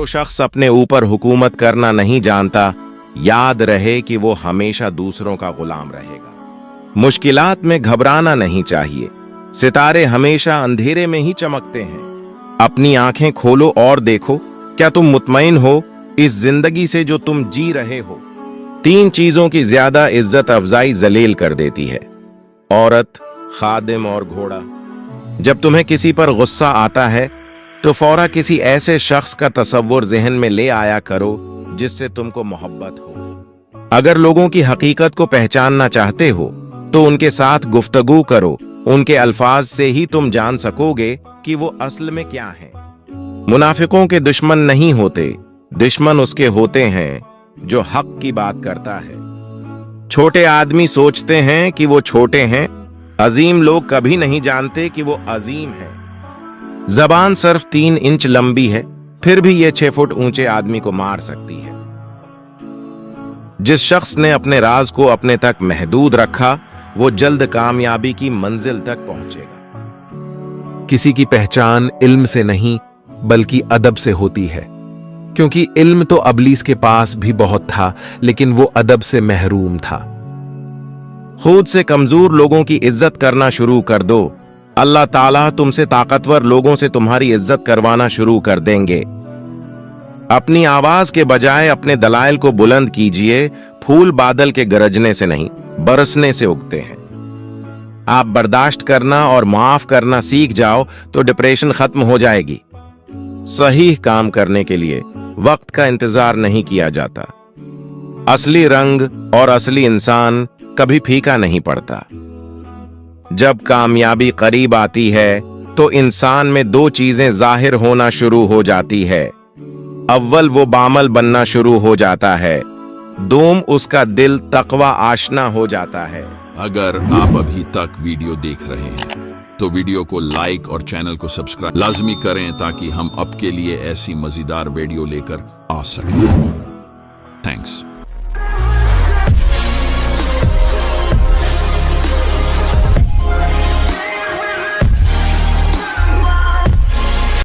जो शख्स अपने ऊपर हुकूमत करना नहीं जानता, याद रहे कि वो हमेशा दूसरों का गुलाम रहेगा। मुश्किलात में घबराना नहीं चाहिए, सितारे हमेशा अंधेरे में ही चमकते हैं। अपनी आंखें खोलो और देखो, क्या तुम मुतमईन हो इस जिंदगी से जो तुम जी रहे हो? 3 चीजों की ज्यादा इज्जत अफजाई जलील कर देती है: औरत, खादिम और घोड़ा। जब तुम्हें किसी पर गुस्सा आता है तो फौरा किसी ऐसे शख्स का तसव्वुर ज़हन में ले आया करो जिससे तुमको मोहब्बत हो। अगर लोगों की हकीकत को पहचानना चाहते हो तो उनके साथ गुफ्तगू करो, उनके अल्फाज से ही तुम जान सकोगे कि वो असल में क्या हैं। मुनाफिकों के दुश्मन नहीं होते, दुश्मन उसके होते हैं जो हक की बात करता है। छोटे आदमी सोचते हैं कि वो छोटे हैं, अजीम लोग कभी नहीं जानते कि वो अजीम हैं। जबान सिर्फ 3 इंच लंबी है, फिर भी ये 6 फुट ऊंचे आदमी को मार सकती है। जिस शख्स ने अपने राज को अपने तक महदूद रखा, वो जल्द कामयाबी की मंजिल तक पहुंचेगा। किसी की पहचान इल्म से नहीं बल्कि अदब से होती है, क्योंकि इल्म तो अबलीस के पास भी बहुत था, लेकिन वो अदब से महरूम था। खुद से कमजोर लोगों की इज्जत करना शुरू कर दो, अल्लाह ताला तुमसे ताकतवर लोगों से तुम्हारी इज्जत करवाना शुरू कर देंगे। अपनी आवाज के बजाय अपने दलाइल को बुलंद कीजिए। फूल बादल के गरजने से नहीं, बरसने से उगते हैं। आप बर्दाश्त करना और माफ करना सीख जाओ तो डिप्रेशन खत्म हो जाएगी। सही काम करने के लिए वक्त का इंतजार नहीं किया जाता। असली रंग और असली इंसान कभी फीका नहीं पड़ता। जब कामयाबी करीब आती है तो इंसान में 2 चीजें जाहिर होना शुरू हो जाती है। अव्वल वो बामल बनना शुरू हो जाता है, दोम उसका दिल तकवा आशना हो जाता है। अगर आप अभी तक वीडियो देख रहे हैं तो वीडियो को लाइक और चैनल को सब्सक्राइब लाजमी करें ताकि हम आपके लिए ऐसी मजेदार वीडियो लेकर आ सकें। थैंक्स।